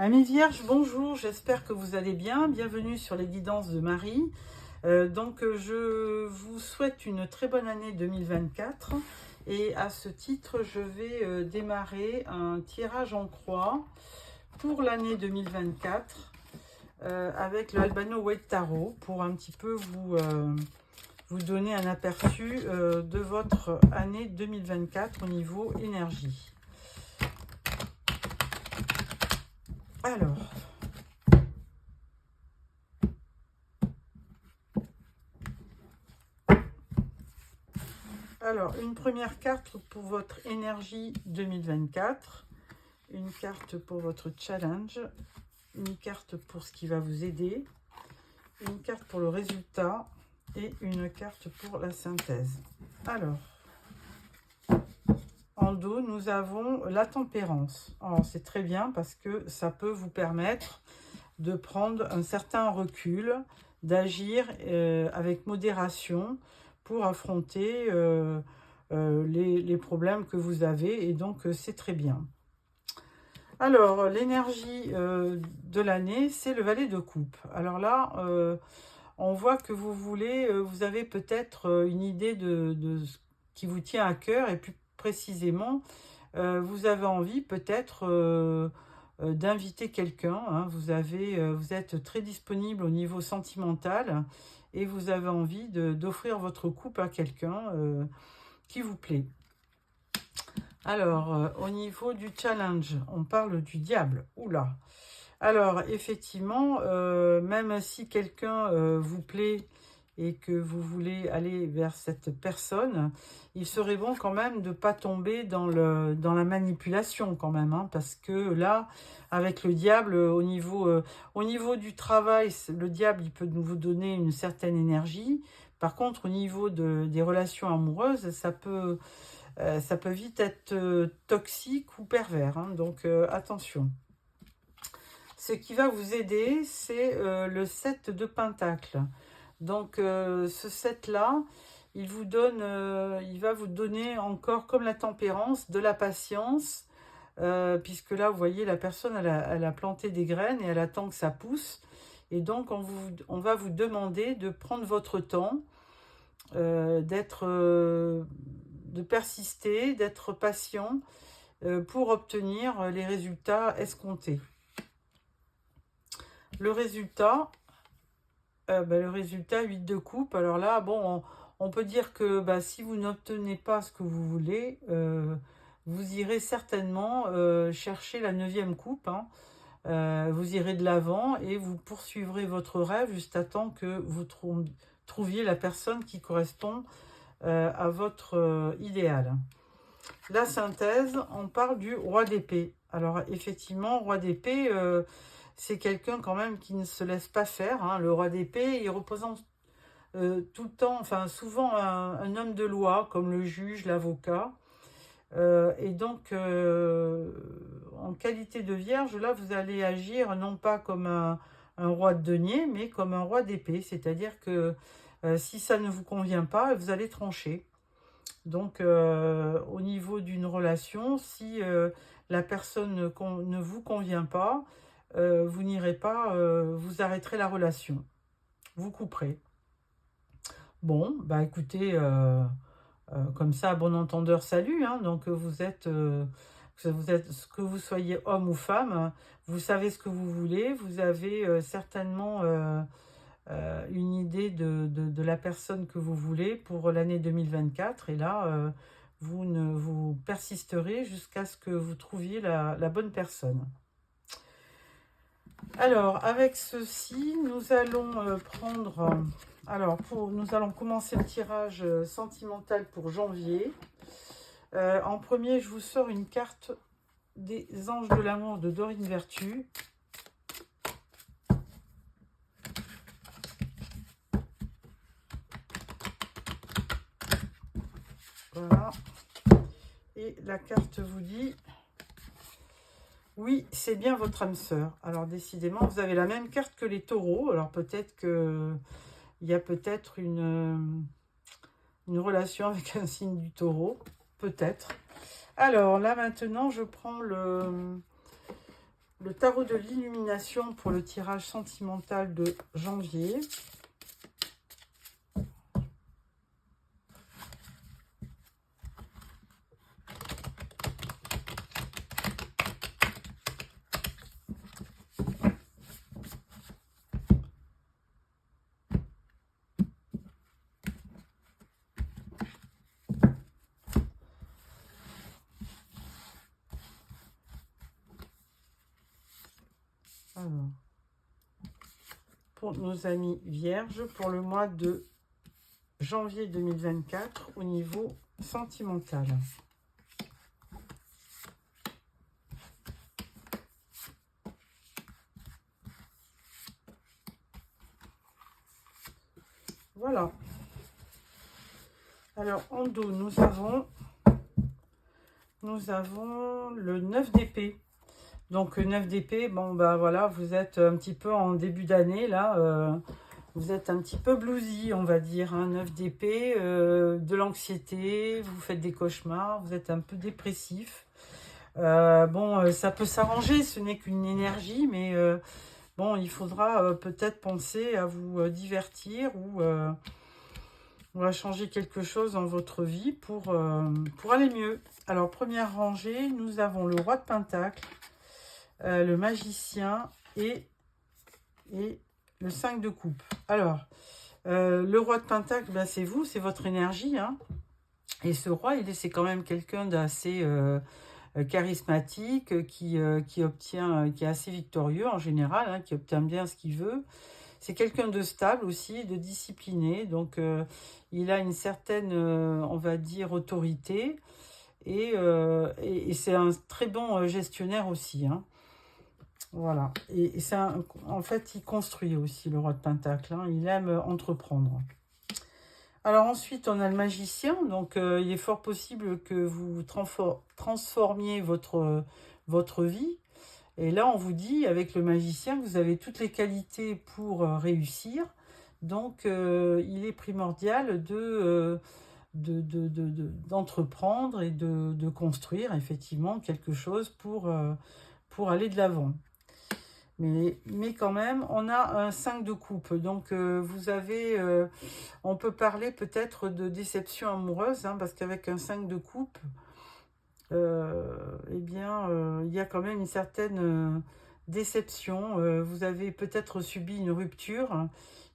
Amis Vierges, bonjour, j'espère que vous allez bien. Bienvenue sur les guidances de Marie. Je vous souhaite une très bonne année 2024 et à ce titre, je vais démarrer un tirage en croix pour l'année 2024 avec le Albano White Tarot pour un petit peu vous donner un aperçu de votre année 2024 au niveau énergie. Alors, une première carte pour votre énergie 2024, une carte pour votre challenge, une carte pour ce qui va vous aider, une carte pour le résultat et une carte pour la synthèse. Alors, en dos, nous avons la tempérance. Alors, c'est très bien parce que ça peut vous permettre de prendre un certain recul, d'agir avec modération pour affronter les problèmes que vous avez, et donc c'est très bien. Alors, l'énergie de l'année, c'est le valet de coupe. Alors là, on voit que vous avez peut-être une idée de ce qui vous tient à cœur, et plus précisément, vous avez envie peut-être d'inviter quelqu'un, hein. Vous êtes très disponible au niveau sentimental et vous avez envie d'offrir votre couple à quelqu'un qui vous plaît. Alors, au niveau du challenge, on parle du diable. Oula! Alors, effectivement, même si quelqu'un vous plaît et que vous voulez aller vers cette personne, il serait bon quand même de ne pas tomber dans la manipulation quand même, hein, parce que là, avec le diable, au niveau du travail, le diable, il peut vous donner une certaine énergie. Par contre, au niveau des relations amoureuses, ça peut vite être toxique ou pervers, hein, donc attention. Ce qui va vous aider, c'est le 7 de Pentacle. Donc ce 7-là, il va vous donner encore, comme la tempérance, de la patience, puisque là, vous voyez, la personne, elle a planté des graines et elle attend que ça pousse. Et donc, on va vous demander de prendre votre temps, de persister, d'être patient pour obtenir les résultats escomptés. Le résultat, 8 de coupe. Alors là, bon, on peut dire que si vous n'obtenez pas ce que vous voulez, vous irez certainement chercher la 9e coupe, hein. Vous irez de l'avant et vous poursuivrez votre rêve jusqu'à temps que vous trouviez la personne qui correspond à votre idéal. La synthèse, on parle du roi d'épée. Alors effectivement, roi d'épée, c'est quelqu'un quand même qui ne se laisse pas faire, hein. Le roi d'épée, il représente tout le temps, enfin souvent un homme de loi, comme le juge, l'avocat. Et donc, en qualité de vierge, là, vous allez agir non pas comme un roi de denier, mais comme un roi d'épée. C'est-à-dire que si ça ne vous convient pas, vous allez trancher. Donc, au niveau d'une relation, si la personne ne vous convient pas, vous n'irez pas, vous arrêterez la relation. Vous couperez. Bon, écoutez, comme ça, à bon entendeur, salut, hein. Donc, que vous soyez homme ou femme, vous savez ce que vous voulez, vous avez certainement une idée de la personne que vous voulez pour l'année 2024. Et là, vous persisterez jusqu'à ce que vous trouviez la bonne personne. Alors, avec ceci, nous allons nous allons commencer le tirage sentimental pour janvier. En premier, je vous sors une carte des anges de l'amour de Dorine Vertu. Voilà. Et la carte vous dit: oui, c'est bien votre âme sœur. Alors décidément, vous avez la même carte que les taureaux. Alors peut-être qu'il y a peut-être une relation avec un signe du taureau. Peut-être. Alors là maintenant, je prends le tarot de l'illumination pour le tirage sentimental de janvier. Alors, pour nos amis vierges, pour le mois de janvier 2024, au niveau sentimental. Voilà. Alors, en dos, nous avons le 9 d'épée. Donc, le 9 d'épée, bon, bah voilà, vous êtes un petit peu en début d'année, là. Vous êtes un petit peu bluesy, on va dire. Hein, 9 d'épée, de l'anxiété, vous faites des cauchemars, vous êtes un peu dépressif. Bon, ça peut s'arranger, ce n'est qu'une énergie, mais bon, il faudra peut-être penser à vous divertir ou à changer quelque chose dans votre vie pour aller mieux. Alors, première rangée, nous avons le roi de Pentacle, le magicien et le 5 de coupe. Alors, le roi de Pentacle, ben, c'est vous, c'est votre énergie. Hein. Et ce roi, c'est quand même quelqu'un d'assez charismatique, qui est assez victorieux en général, hein, qui obtient bien ce qu'il veut. C'est quelqu'un de stable aussi, de discipliné. Donc, il a une certaine, on va dire, autorité. Et c'est un très bon gestionnaire aussi. Hein. Voilà. Et en fait, il construit aussi, le roi de Pentacle. Hein. Il aime entreprendre. Alors ensuite, on a le magicien. Donc, il est fort possible que vous transformiez votre vie. Et là, on vous dit, avec le magicien, que vous avez toutes les qualités pour réussir. Donc, il est primordial d'entreprendre et de construire, effectivement, quelque chose pour aller de l'avant. Mais quand même, on a un 5 de coupe. Donc, vous avez... on peut parler peut-être de déception amoureuse, hein, parce qu'avec un 5 de coupe, eh bien, il y a quand même une certaine déception. Vous avez peut-être subi une rupture.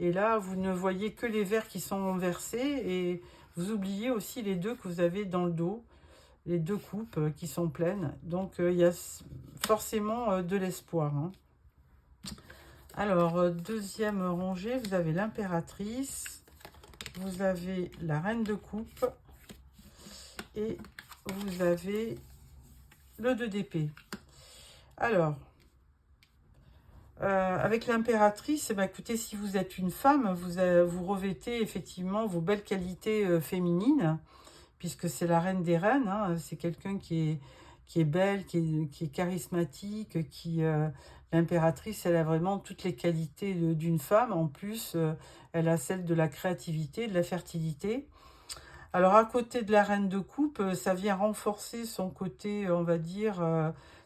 Et là, vous ne voyez que les verres qui sont versés. Et vous oubliez aussi les deux que vous avez dans le dos. Les deux coupes qui sont pleines. Donc, il y a forcément de l'espoir. Hein. Alors, deuxième rangée, vous avez l'impératrice, vous avez la reine de coupe et vous avez le 2 d'épée. Alors, avec l'impératrice, bah, écoutez, si vous êtes une femme, vous revêtez effectivement vos belles qualités féminines, puisque c'est la reine des reines, hein, c'est quelqu'un qui est belle, qui est charismatique, l'impératrice, elle a vraiment toutes les qualités d'une femme. En plus, elle a celle de la créativité, de la fertilité. Alors, à côté de la reine de coupe, ça vient renforcer son côté, on va dire,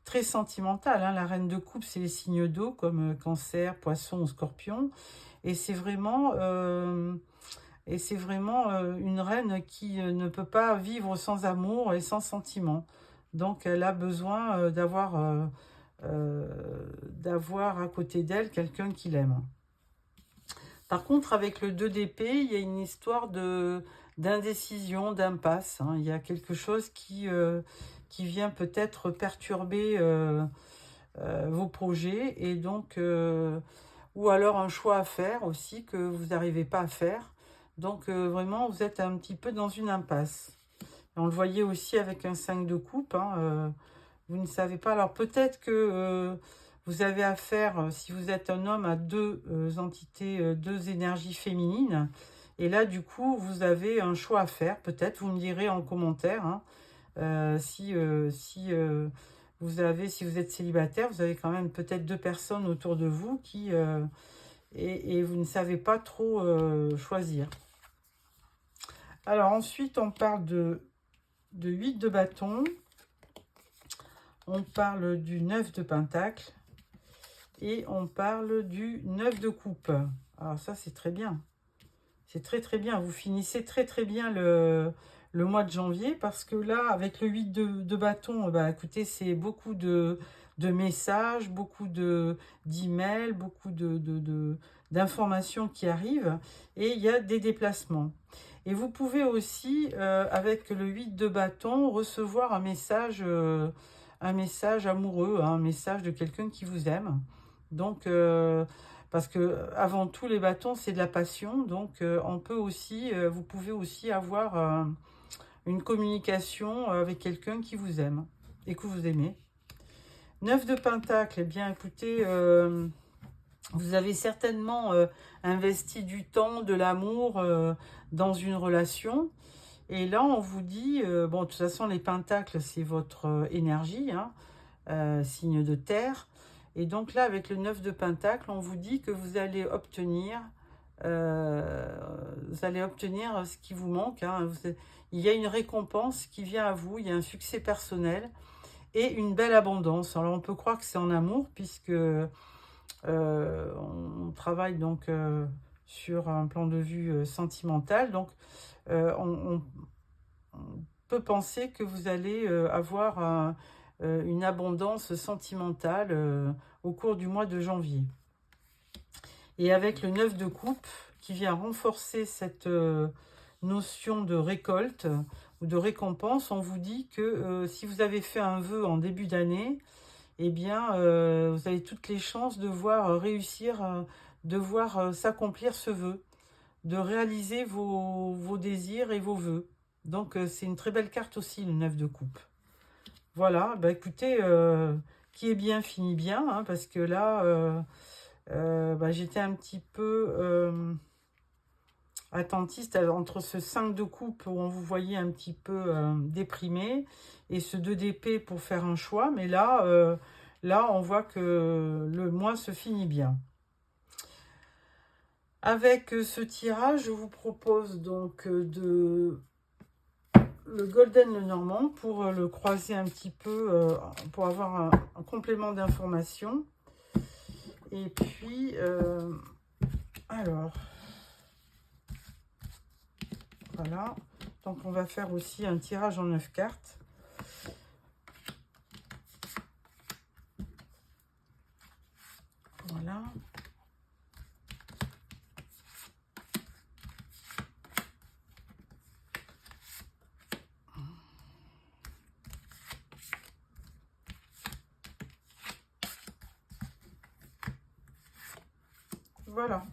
très sentimental. Hein. La reine de coupe, c'est les signes d'eau, comme cancer, poisson ou scorpion. Et c'est vraiment... une reine qui ne peut pas vivre sans amour et sans sentiment. Donc, elle a besoin d'avoir à côté d'elle quelqu'un qui l'aime. Par contre, avec le 2 d'épée, il y a une histoire d'indécision, d'impasse. Hein. Il y a quelque chose qui vient peut-être perturber vos projets et donc, ou alors un choix à faire aussi que vous n'arrivez pas à faire. Donc, vraiment, vous êtes un petit peu dans une impasse. On le voyait aussi avec un 5 de coupe. Hein, vous ne savez pas. Alors, peut-être que vous avez affaire, si vous êtes un homme, à deux entités, deux énergies féminines. Et là, du coup, vous avez un choix à faire. Peut-être, vous me direz en commentaire. Hein, si vous êtes célibataire, vous avez quand même peut-être deux personnes autour de vous qui... et vous ne savez pas trop choisir. Alors ensuite, on parle de 8 de bâton. On parle du 9 de pentacle Et on parle du 9 de coupe. Alors ça, c'est très bien. C'est très très bien. Vous finissez très très bien le mois de janvier parce que là, avec le 8 de bâton, bah, écoutez, c'est beaucoup de messages, beaucoup d'emails, beaucoup d'informations qui arrivent et il y a des déplacements. Et vous pouvez aussi, avec le 8 de bâton, recevoir un message amoureux, hein, un message de quelqu'un qui vous aime. Donc, parce que avant tout, les bâtons, c'est de la passion. Donc, on peut aussi, vous pouvez aussi avoir une communication avec quelqu'un qui vous aime et que vous aimez. 9 de Pentacle, eh bien, écoutez, vous avez certainement investi du temps, de l'amour dans une relation. Et là, on vous dit, bon, de toute façon, les pentacles, c'est votre énergie, hein, signe de terre. Et donc là, avec le 9 de Pentacle, on vous dit que vous allez obtenir ce qui vous manque. Hein. Il y a une récompense qui vient à vous, il y a un succès personnel et une belle abondance. Alors, on peut croire que c'est en amour, puisque on travaille donc sur un plan de vue sentimental. Donc, on peut penser que vous allez avoir une abondance sentimentale au cours du mois de janvier. Et avec le 9 de coupe qui vient renforcer cette notion de récolte ou de récompense, on vous dit que si vous avez fait un vœu en début d'année, eh bien, vous avez toutes les chances de voir réussir, de voir s'accomplir ce vœu, de réaliser vos désirs et vos vœux. Donc, c'est une très belle carte aussi, le 9 de coupe. Voilà, bah écoutez, qui est bien finit bien, hein, parce que là, bah, j'étais un petit peu attentiste entre ce 5 de coupe où on vous voyait un petit peu déprimé et ce 2 d'épée pour faire un choix. Mais là, là, on voit que le mois se finit bien. Avec ce tirage, je vous propose donc le Golden Lenormand pour le croiser un petit peu, pour avoir un complément d'information. Et puis, alors, voilà. Donc, on va faire aussi un tirage en 9 cartes. Voilà. Voilà.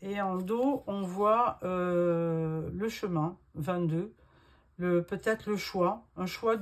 Et en dos, on voit le chemin, 22. Peut-être le choix. Un choix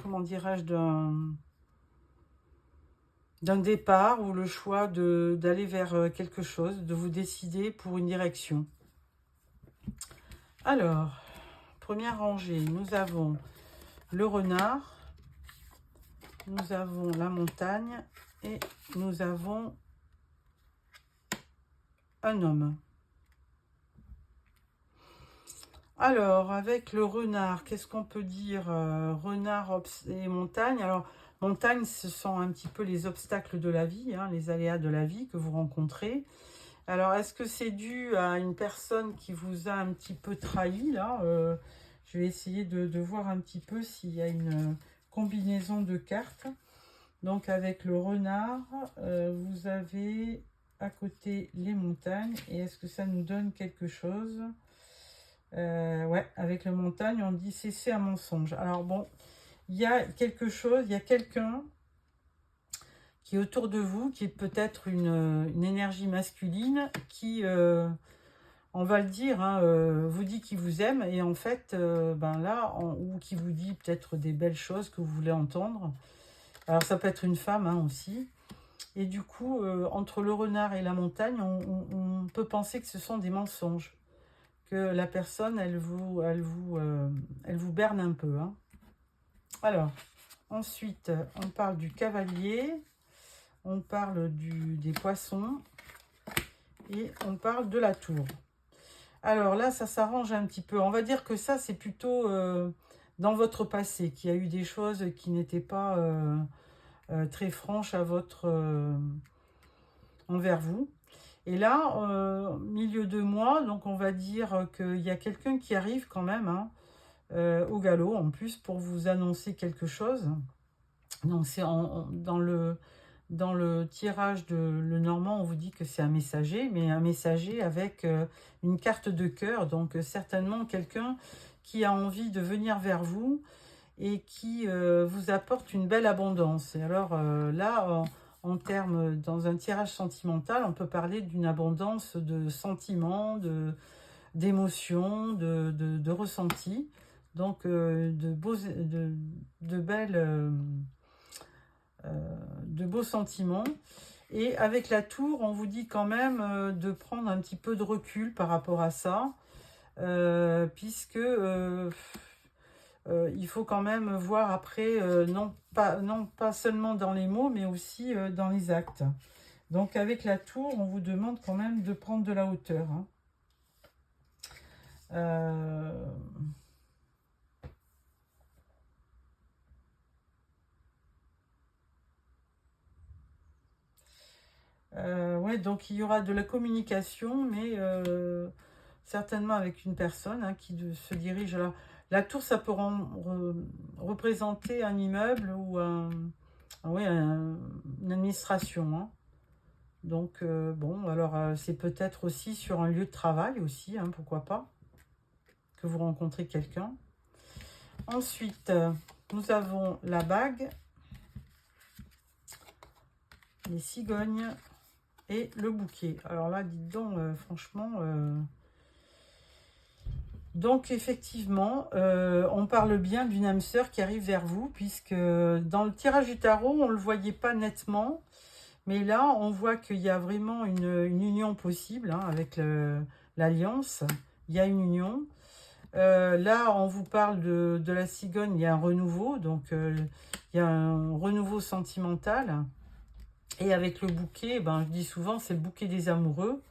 comment dirais-je, d'un départ ou le choix d'aller vers quelque chose, de vous décider pour une direction. Alors, première rangée, nous avons le renard, nous avons la montagne et nous avons un homme. Alors, avec le renard, qu'est-ce qu'on peut dire? Renard et montagne. Alors, montagne, ce sont un petit peu les obstacles de la vie, hein, les aléas de la vie que vous rencontrez. Alors, est-ce que c'est dû à une personne qui vous a un petit peu trahi, là? Je vais essayer de voir un petit peu s'il y a une combinaison de cartes. Donc, avec le renard, vous avez à côté les montagnes. Et est-ce que ça nous donne quelque chose? Ouais, avec la montagne, on dit cesser un mensonge. Alors bon, il y a quelque chose, il y a quelqu'un qui est autour de vous, qui est peut-être une énergie masculine, qui, on va le dire, hein, vous dit qu'il vous aime, et en fait, ben là, ou qui vous dit peut-être des belles choses que vous voulez entendre. Alors ça peut être une femme hein, aussi. Et du coup, entre le renard et la montagne, on peut penser que ce sont des mensonges. Que la personne, elle vous berne un peu. Hein. Alors, ensuite, on parle du cavalier, on parle des poissons et on parle de la tour. Alors là, ça s'arrange un petit peu. On va dire que ça, c'est plutôt dans votre passé, qu'il y a eu des choses qui n'étaient pas très franches à envers vous. Et là, milieu de mois, donc on va dire qu'il y a quelqu'un qui arrive quand même, hein, au galop, en plus, pour vous annoncer quelque chose. Donc c'est dans le tirage de Lenormand, on vous dit que c'est un messager, mais un messager avec une carte de cœur, donc certainement quelqu'un qui a envie de venir vers vous et qui vous apporte une belle abondance. Et alors là, en termes, dans un tirage sentimental, on peut parler d'une abondance de sentiments, d'émotions, de ressentis, donc de beaux sentiments. Et avec la tour, on vous dit quand même de prendre un petit peu de recul par rapport à ça, puisque il faut quand même voir après, non pas seulement dans les mots, mais aussi dans les actes. Donc avec la tour, on vous demande quand même de prendre de la hauteur, hein. Ouais, donc il y aura de la communication, mais certainement avec une personne, hein, qui se dirige. Alors, la tour, ça peut représenter un immeuble ou ouais, une administration, hein. Donc, bon, alors c'est peut-être aussi sur un lieu de travail aussi, hein, pourquoi pas, que vous rencontrez quelqu'un. Ensuite, nous avons la bague, les cigognes et le bouquet. Alors là, dites donc, franchement... Donc effectivement, on parle bien d'une âme sœur qui arrive vers vous, puisque dans le tirage du tarot, on ne le voyait pas nettement, mais là, on voit qu'il y a vraiment une union possible, hein, avec l'alliance. Il y a une union. Là, on vous parle de la cigogne, il y a un renouveau, donc il y a un renouveau sentimental. Et avec le bouquet, ben, je dis souvent, c'est le bouquet des amoureux.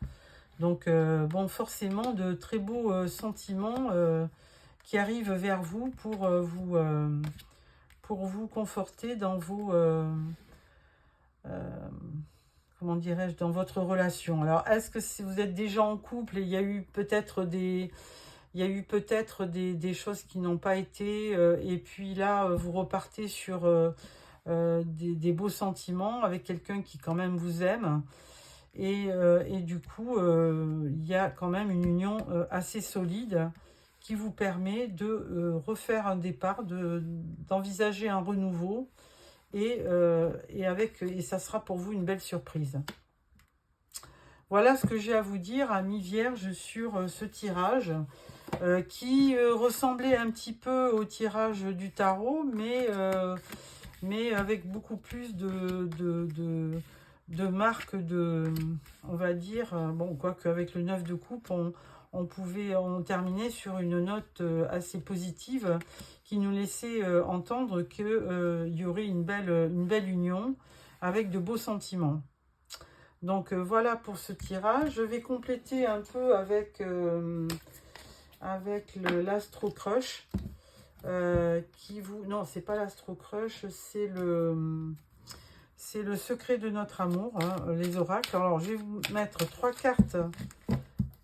Donc, bon, forcément, de très beaux sentiments qui arrivent vers vous pour vous conforter dans vos... comment dirais-je, dans votre relation. Alors, est-ce que si vous êtes déjà en couple et il y a eu peut-être des choses qui n'ont pas été, et puis là, vous repartez sur des beaux sentiments avec quelqu'un qui quand même vous aime. Et du coup, il y a quand même une union assez solide qui vous permet de refaire un départ, d'envisager un renouveau, et ça sera pour vous une belle surprise. Voilà ce que j'ai à vous dire, amis vierges, sur ce tirage qui ressemblait un petit peu au tirage du tarot, mais avec beaucoup plus de marques on va dire, bon, quoique avec le 9 de coupe, on terminait sur une note assez positive qui nous laissait entendre qu'il y aurait une belle union avec de beaux sentiments. Donc voilà pour ce tirage. Je vais compléter un peu avec l'Astro Crush. Non, c'est pas l'Astro Crush, c'est le secret de notre amour, hein, les oracles. Alors, je vais vous mettre 3 cartes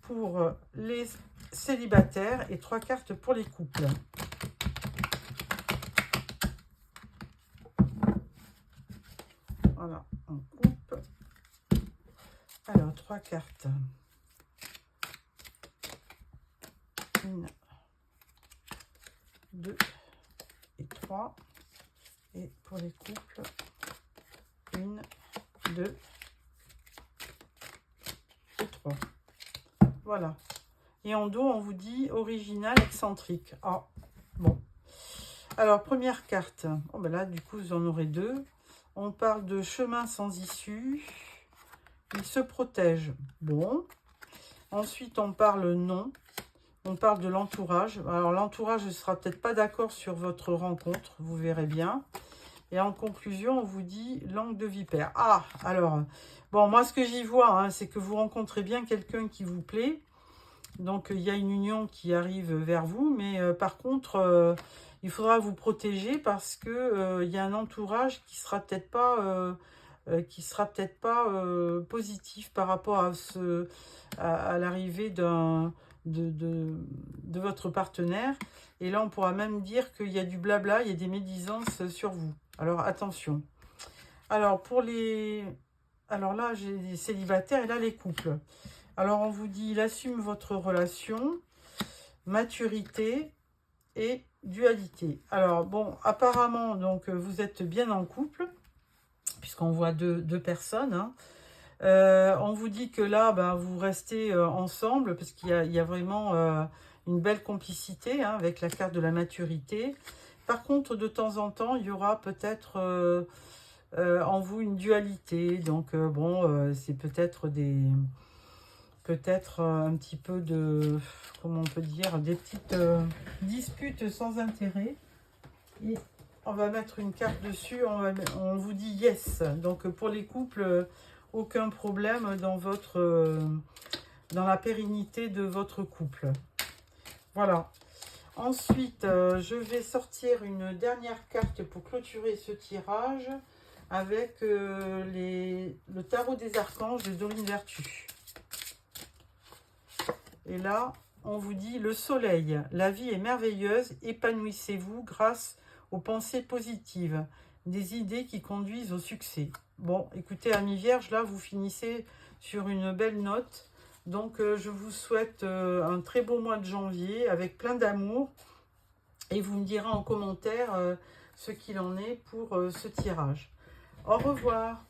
pour les célibataires et 3 cartes pour les couples. Voilà, on coupe. Alors, 3 cartes. 1, 2 et 3. Et pour les couples, 1, 2 et 3. Voilà. Et en dos, on vous dit original, excentrique. Ah, bon. Alors, première carte. Oh, ben là, du coup, vous en aurez 2. On parle de chemin sans issue. Il se protège. Bon. Ensuite, on parle non. On parle de l'entourage. Alors, l'entourage ne sera peut-être pas d'accord sur votre rencontre. Vous verrez bien. Et en conclusion, on vous dit langue de vipère. Ah, alors, bon, moi, ce que j'y vois, hein, c'est que vous rencontrez bien quelqu'un qui vous plaît. Donc, il y a une union qui arrive vers vous. Mais par contre, il faudra vous protéger parce que il y a un entourage qui sera peut-être pas positif par rapport à l'arrivée de votre partenaire. Et là, on pourra même dire qu'il y a du blabla, il y a des médisances sur vous. Alors, attention. Alors, alors là, j'ai les célibataires et là, les couples. Alors, on vous dit, il assume votre relation, maturité et dualité. Alors, bon, apparemment, donc, vous êtes bien en couple, puisqu'on voit deux personnes, hein. On vous dit que là, ben, vous restez ensemble, parce qu'il y a vraiment une belle complicité, hein, avec la carte de la maturité. Par contre, de temps en temps, il y aura peut-être en vous une dualité. Donc, bon, c'est peut-être un petit peu de, comment on peut dire, des petites disputes sans intérêt. Et on va mettre une carte dessus, on vous dit yes. Donc, pour les couples, aucun problème dans la pérennité de votre couple. Voilà. Ensuite, je vais sortir une dernière carte pour clôturer ce tirage avec le tarot des archanges de Dorine Vertu. Et là, on vous dit le soleil. La vie est merveilleuse. Épanouissez-vous grâce aux pensées positives. Des idées qui conduisent au succès. Bon, écoutez, amis vierges, là, vous finissez sur une belle note. Donc, je vous souhaite un très beau mois de janvier avec plein d'amour. Et vous me direz en commentaire ce qu'il en est pour ce tirage. Au revoir.